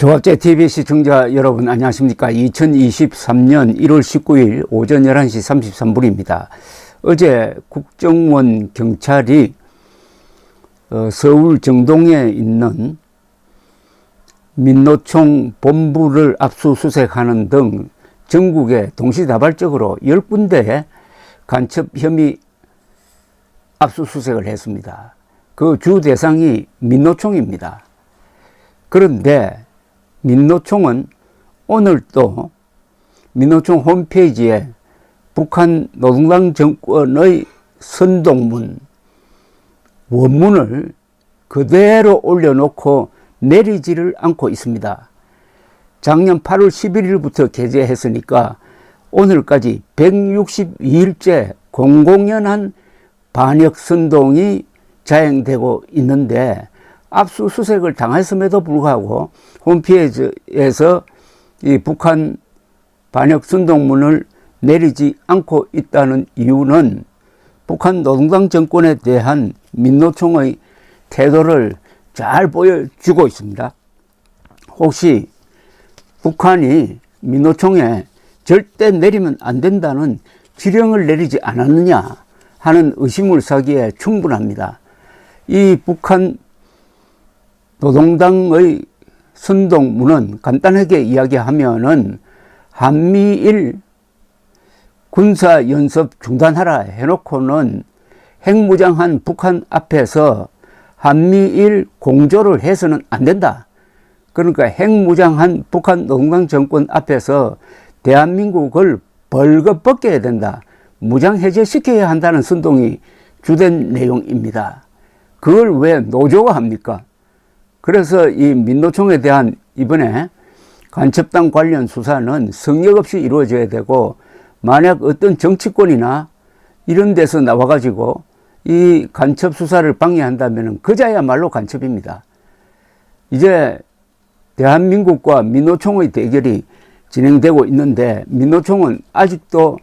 조합제TV 시청자 여러분 안녕하십니까. 2023년 1월 19일 오전 11시 33분입니다. 어제 국정원 경찰이 서울 정동에 있는 민노총 본부를 압수수색하는 등 전국에 동시다발적으로 10군데의 간첩 혐의 압수수색을 했습니다. 그 주 대상이 민노총입니다. 그런데 민노총은 오늘 또 민노총 홈페이지에 북한 노동당 정권의 선동문 원문을 그대로 올려놓고 내리지를 않고 있습니다. 작년 8월 11일부터 게재했으니까 오늘까지 162일째 공공연한 반역 선동이 자행되고 있는데 압수수색을 당했음에도 불구하고 홈페이지에서 이 북한 반역 선동문을 내리지 않고 있다는 이유는 북한 노동당 정권에 대한 민노총의 태도를 잘 보여주고 있습니다. 혹시 북한이 민노총에 절대 내리면 안 된다는 지령을 내리지 않았느냐 하는 의심을 사기에 충분합니다. 이 북한 노동당의 선동문은 간단하게 이야기하면은 한미일 군사연습 중단하라 해놓고는 핵무장한 북한 앞에서 한미일 공조를 해서는 안 된다. 그러니까 핵무장한 북한 노동당 정권 앞에서 대한민국을 벌거벗겨야 된다. 무장해제시켜야 한다는 선동이 주된 내용입니다. 그걸 왜 노조가 합니까? 그래서 이 민노총에 대한 이번에 간첩당 관련 수사는 성역 없이 이루어져야 되고, 만약 어떤 정치권이나 이런 데서 나와가지고 이 간첩 수사를 방해한다면 그자야말로 간첩입니다. 이제 대한민국과 민노총의 대결이 진행되고 있는데, 민노총은 아직도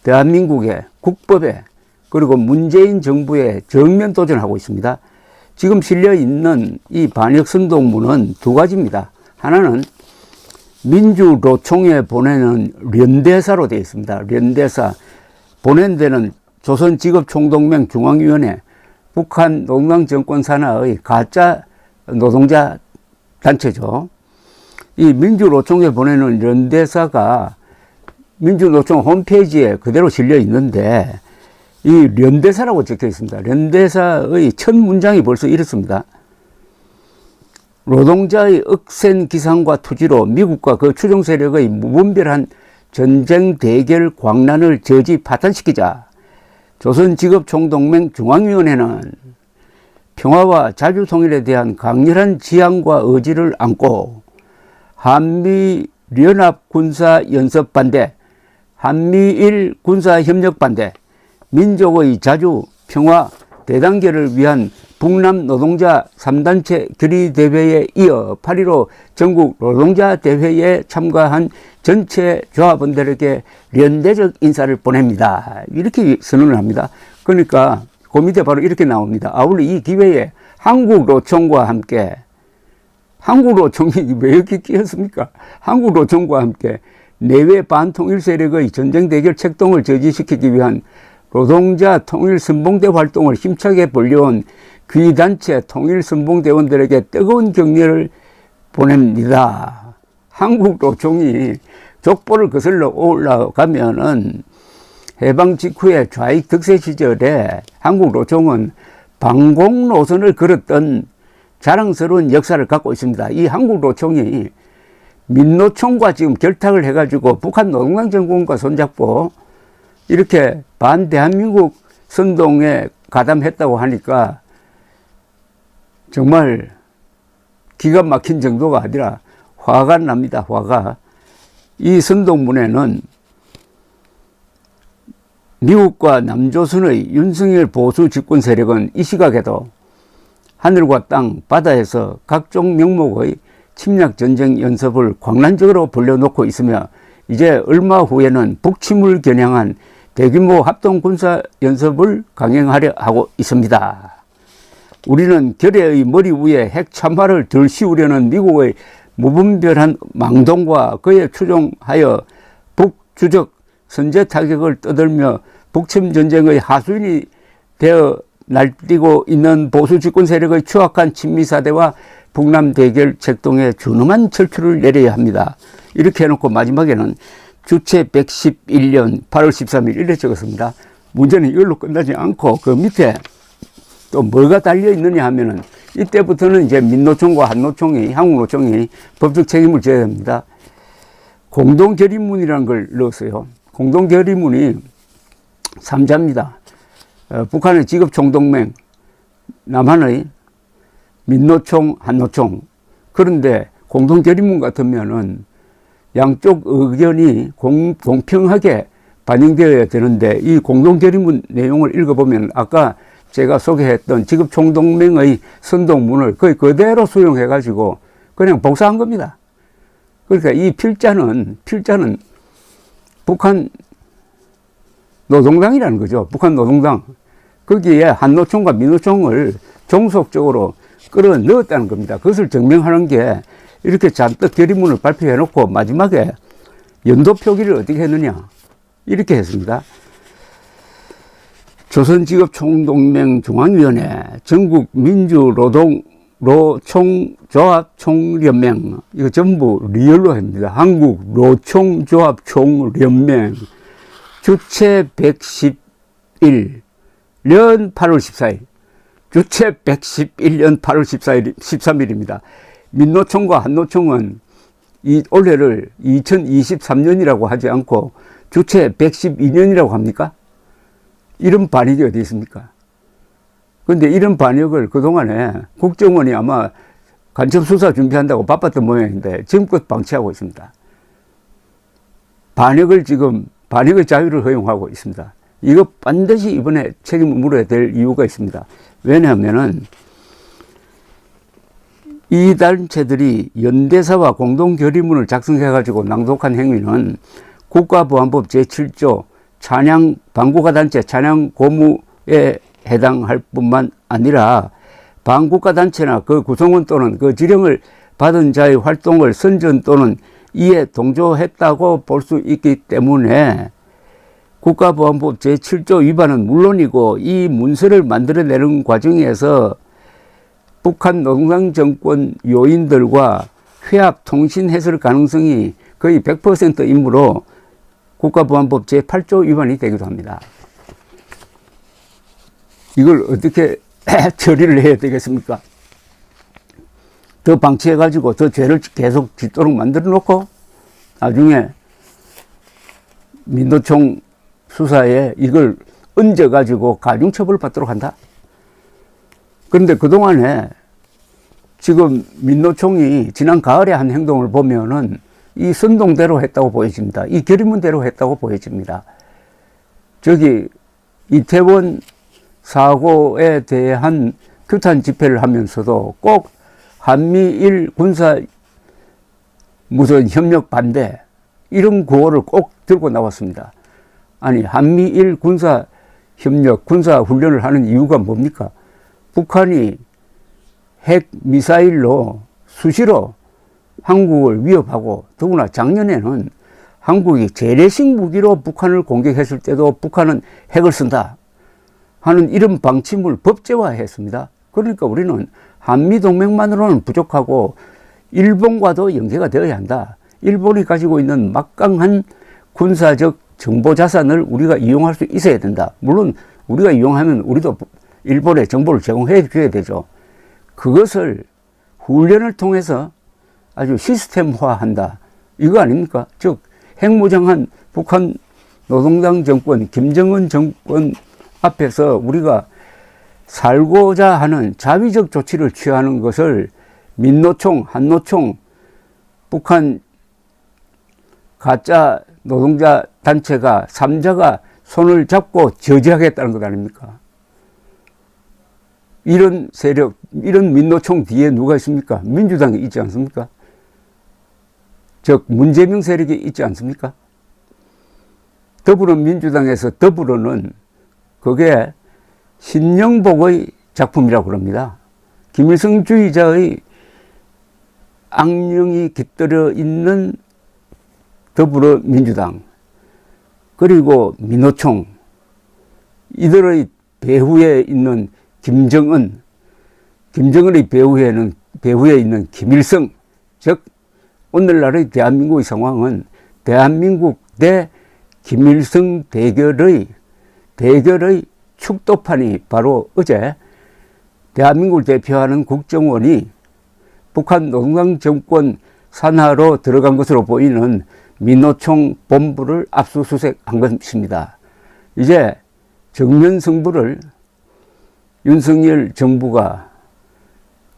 대한민국의 국법에 그리고 문재인 정부에 정면 도전하고 있습니다. 지금 실려 있는 이 반역 선동문은 두 가지입니다. 하나는 민주노총에 보내는 연대사로 되어 있습니다. 연대사 보낸 데는 조선직업총동맹 중앙위원회, 북한 노동당 정권 산하의 가짜 노동자 단체죠. 이 민주노총에 보내는 연대사가 민주노총 홈페이지에 그대로 실려 있는데, 이 연대사라고 적혀 있습니다. 연대사의 첫 문장이 벌써 이렇습니다. 노동자의 억센 기상과 투지로 미국과 그 추종 세력의 무분별한 전쟁 대결 광란을 저지 파탄시키자. 조선직업총동맹 중앙위원회는 평화와 자주통일에 대한 강렬한 지향과 의지를 안고 한미연합 군사연습 반대, 한미일 군사협력 반대, 민족의 자주, 평화, 대단결을 위한 북남 노동자 3단체 결의대회에 이어 8.15 전국 노동자 대회에 참가한 전체 조합원들에게 연대적 인사를 보냅니다. 이렇게 선언을 합니다. 그러니까 그 밑에 바로 이렇게 나옵니다. 아울러 이 기회에 한국노총과 함께, 한국노총이 왜 이렇게 끼었습니까? 한국노총과 함께 내외 반통일 세력의 전쟁 대결 책동을 저지시키기 위한 노동자 통일선봉대 활동을 힘차게 벌려온 귀단체 통일선봉대원들에게 뜨거운 격려를 보냅니다. 한국노총이 족보를 거슬러 올라가면은 해방 직후에 좌익 득세 시절에 한국노총은 방공 노선을 걸었던 자랑스러운 역사를 갖고 있습니다. 이 한국노총이 민노총과 지금 결탁을 해가지고 북한 노동당 정권과 손잡고 이렇게 반대한민국 선동에 가담했다고 하니까 정말 기가 막힌 정도가 아니라 화가 납니다. 화가. 이 선동문에는 미국과 남조선의 윤석열 보수 집권 세력은 이 시각에도 하늘과 땅, 바다에서 각종 명목의 침략 전쟁 연습을 광란적으로 벌려놓고 있으며, 이제 얼마 후에는 북침을 겨냥한 대규모 합동 군사 연습을 강행하려 하고 있습니다. 우리는 결의의 머리 위에 핵 참화를 덜 씌우려는 미국의 무분별한 망동과 그에 추종하여 북주적 선제 타격을 떠들며 북침 전쟁의 하수인이 되어 날뛰고 있는 보수 집권 세력의 추악한 친미사대와 북남 대결 책동에 준엄한 철출을 내려야 합니다. 이렇게 해놓고 마지막에는 주체 111년 8월 13일 이렇게 적었습니다. 문제는 이걸로 끝나지 않고 그 밑에 또 뭐가 달려 있느냐 하면은 이때부터는 이제 민노총과 한노총이, 한국노총이 법적 책임을 져야 됩니다. 공동결의문이라는 걸 넣었어요. 공동결의문이 3자입니다. 북한의 직업총동맹, 남한의 민노총, 한노총. 그런데 공동결의문 같으면은 양쪽 의견이 공평하게 반영되어야 되는데 이 공동결의문 내용을 읽어보면 아까 제가 소개했던 직업총동맹의 선동문을 거의 그대로 수용해가지고 그냥 복사한 겁니다. 그러니까 이 필자는 북한 노동당이라는 거죠. 북한 노동당. 거기에 한노총과 민노총을 종속적으로 끌어 넣었다는 겁니다. 그것을 증명하는 게 이렇게 잔뜩 결의문을 발표해 놓고 마지막에 연도 표기를 어떻게 했느냐. 이렇게 했습니다. 조선직업총동맹 중앙위원회, 전국민주노총조합총련맹, 이거 전부 리얼로 합니다. 한국노총조합총련맹, 주체 111년 8월 14일, 주체 111년 8월 13일입니다. 민노총과 한노총은 이 올해를 2023년이라고 하지 않고 주체 112년이라고 합니까? 이런 반역이 어디 있습니까? 그런데 이런 반역을 그동안에 국정원이 아마 간첩수사 준비한다고 바빴던 모양인데 지금껏 방치하고 있습니다. 반역의 자유를 허용하고 있습니다. 이거 반드시 이번에 책임을 물어야 될 이유가 있습니다. 왜냐하면은 이 단체들이 연대사와 공동결의문을 작성해가지고 낭독한 행위는 국가보안법 제7조 반국가단체 찬양고무에 해당할 뿐만 아니라 반국가단체나 그 구성원 또는 그 지령을 받은 자의 활동을 선전 또는 이에 동조했다고 볼 수 있기 때문에 국가보안법 제7조 위반은 물론이고 이 문서를 만들어내는 과정에서 북한 노동당 정권 요인들과 회합 통신했을 가능성이 거의 100%이므로 국가보안법 제8조 위반이 되기도 합니다. 이걸 어떻게 처리를 해야 되겠습니까? 더 방치해가지고 더 죄를 계속 짓도록 만들어 놓고 나중에 민노총 수사에 이걸 얹어가지고 가중처벌 받도록 한다? 그런데 그동안에 지금 민노총이 지난 가을에 한 행동을 보면은 이 선동대로 했다고 보여집니다. 이 결의문대로 했다고 보여집니다. 저기 이태원 사고에 대한 규탄 집회를 하면서도 꼭 한미일 군사 무슨 협력 반대 이런 구호를 꼭 들고 나왔습니다. 아니 한미일 군사 협력, 군사 훈련을 하는 이유가 뭡니까? 북한이 핵 미사일로 수시로 한국을 위협하고 더구나 작년에는 한국이 재래식 무기로 북한을 공격했을 때도 북한은 핵을 쓴다 하는 이런 방침을 법제화했습니다. 그러니까 우리는 한미동맹만으로는 부족하고 일본과도 연계가 되어야 한다. 일본이 가지고 있는 막강한 군사적 정보 자산을 우리가 이용할 수 있어야 된다. 물론 우리가 이용하면 우리도 일본에 정보를 제공해 줘야 되죠. 그것을 훈련을 통해서 아주 시스템화한다. 이거 아닙니까? 즉 핵무장한 북한 노동당 정권, 김정은 정권 앞에서 우리가 살고자 하는 자위적 조치를 취하는 것을 민노총, 한노총, 북한 가짜 노동자 단체가 3자가 손을 잡고 저지하겠다는 것 아닙니까? 이런 세력, 이런 민노총 뒤에 누가 있습니까? 민주당이 있지 않습니까? 즉 문재명 세력이 있지 않습니까? 더불어민주당에서 더불어는 그게 신영복의 작품이라고 그럽니다. 김일성주의자의 악령이 깃들어 있는 더불어민주당, 그리고 민노총, 이들의 배후에 있는 김정은, 김정은의 배후에 있는 김일성, 즉 오늘날의 대한민국의 상황은 대한민국 대 김일성 대결의 축도판이 바로 어제 대한민국을 대표하는 국정원이 북한 노동당 정권 산하로 들어간 것으로 보이는 민노총 본부를 압수수색한 것입니다. 이제 정면 승부를 윤석열 정부가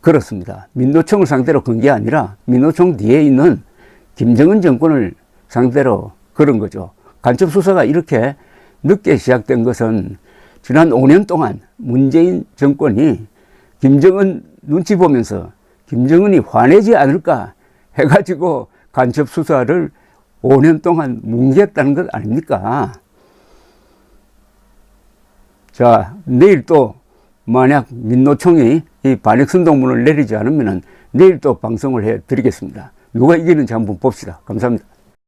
걸었습니다. 민노총을 상대로 건 게 아니라 민노총 뒤에 있는 김정은 정권을 상대로 걸은 거죠. 간첩 수사가 이렇게 늦게 시작된 것은 지난 5년 동안 문재인 정권이 김정은 눈치 보면서 김정은이 화내지 않을까 해가지고 간첩 수사를 5년 동안 뭉개했다는 것 아닙니까? 자, 내일 또 만약 민노총이 이 반역선동문을 내리지 않으면 내일 또 방송을 해 드리겠습니다. 누가 이기는지 한번 봅시다. 감사합니다.